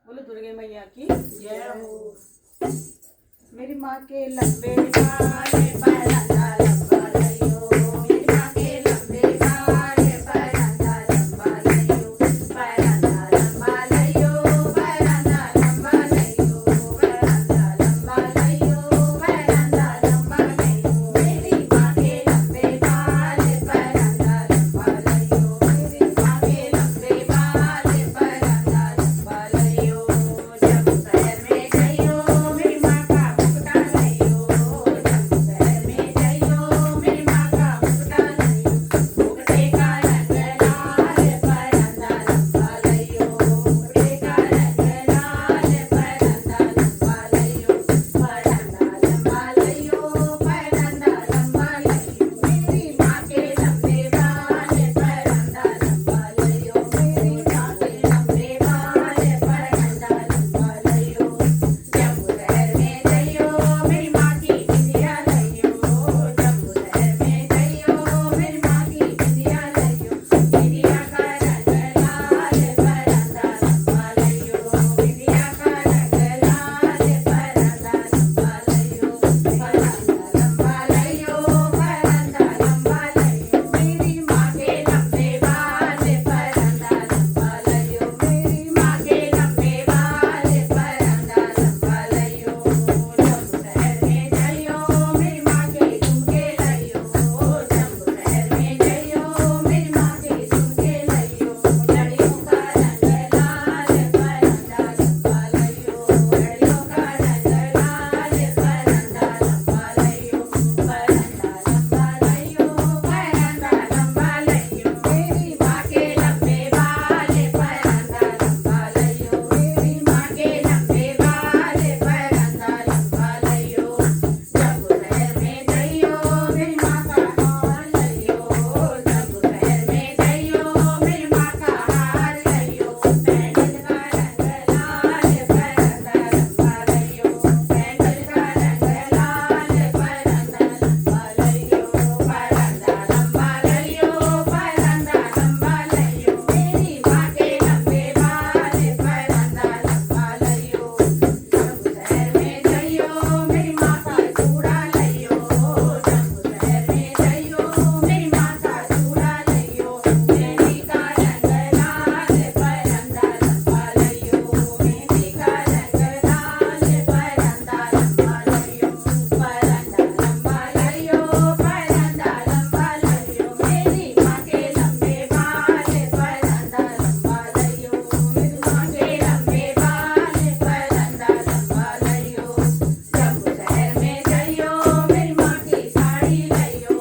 बोलो दुर्गे मैया की जय हो। मेरी माँ के लंबे बाल परांदा लंबा लइयो, मेरी माँ के लंबे बाल परांदा लंबा लइयो, परांदा लंबा लइयो, परांदा लंबा लइयो, परांदा लंबा लइयो, परांदा लंबा लइयो। मेरी माँ के लंबे बाल परांदा लंबा लइयो, मेरी माँ के लंबे बाल परांदा लंबा लइयो। जब शहर में गइयो मेरी माँ का मुकुटा लइयो, जब शहर में गइयो मेरी माँ का मुकुटा लइयो। मुकुटे का रंग लाल परांदा लंबा लइयो, मुकुटे का रंग लाल परांदा लंबा लइयो, परांदा लंबा लइयो, परांदा लंबा लइयो। मेरी माँ के लंबे बाल परांदा लंबा लइयो, मेरी माँ के लंबे बाल परांदा लंबा लइयो। जम्मू शहर में गइयो मेरी माँ की बिंदिया लइयो, जम्मू शहर में गइयो मेरी माँ की बिंदिया लइयो। बिंदिया का रंग लाल परांदा लंबा लइयो, बिंदिया का रंग लाल परांदा लंबा लइयो, परांदा लंबा लइयो, परांदा लंबा लइयो। मेरी माँ के लंबे बाल परांदा लंबा लइयो, मेरी माँ के लंबे बाल परांदा लंबा लइयो। जम्मू शहर में गइयो मेरी माँ के झुमके लइयो, जम्मू शहर में गइयो मेरी माँ के झुमके लइयो। लड़ियों का रंग लाल परांदा लंबा लइयो, लड़ियों का रंग लाल परांदा लंबा लइयो, परांदा लंबा लइयो, परांदा लंबा लइयो। मेरी माँ के लंबे बाल परांदा लंबा लइयो, मेरी माँ के लंबे बाल परांदा लंबा लइयो। जम्मू शहर में गइयो मेरी माँ का हार लइयो, जम्मू शहर में गइयो मेरी माँ का हार लइयो। सैंडल का रंग लाल परांदा लंबा लइयो, सैंडल का रंग लाल परांदा लंबा लइयो, परांदा लंबा लइयो, परांदा लंबा लइयो। मेरी माँ के लंबे बाल परांदा लंबा लइयो। जम्मू शहर में गइयो मेरी माँ का चूड़ा लइयो, जम्मू शहर में गइयो मेरी माँ का चूड़ा लइयो। मेहंदी का रंग लाल परांदा लंबा लइयो, मेहंदी का रंग लाल परांदा लंबा लइयो, परांदा लंबा लइयो, परांदा लंबा लइयो। मेरी माँ के लंबे बाल परांदा लंबा लइयो, मेरी माँ के लंबे बाल परांदा लंबा लइयो। जम्मू शहर में गइयो मेरी माँ की साड़ी लइयो,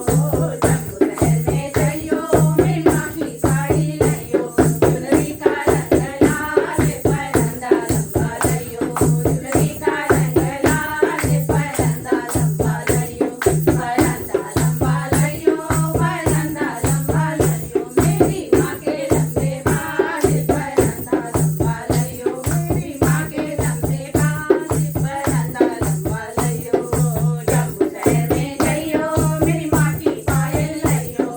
जम्मू शहर में गइयो मेरी माँ की साड़ी लइयो। चुनरी का रंग लाल परांदा लंबा लइयो, चुनरी का रंग लाल परांदा लंबा लइयो, परांदा लंबा लइयो, परांदा लंबा लइयो। मेरी माँ के लंबे बाल परांदा लंबा लइयो, मेरी माँ के लंबे बाल परांदा लंबा लइयो। जम्मू शहर में गइयो मेरी माँ की पायल लइयो,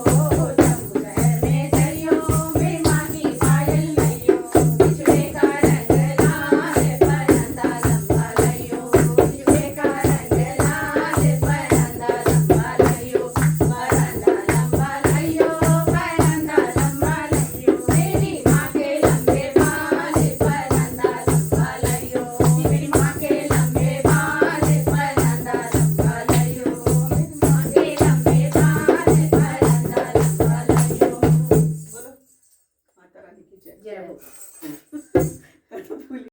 जम्मू शहर में गइयो मेरी माँ की पायल लइयो। बिछुए का रंग लाल परांदा लंबा लइयो, बिछुए का रंग लाल परांदा लंबा लइयो, परांदा लंबा लइयो, परांदा लंबा लइयो। मेरी माँ के लंबे बाल परांदा लंबा लइयो, मेरी माँ के लंबे बाल परांदा लंबा लइयो, मेरी माँ के लंबे बाल परांदा लंबा लइयो। बोलो माता रानी की जय। जय हो।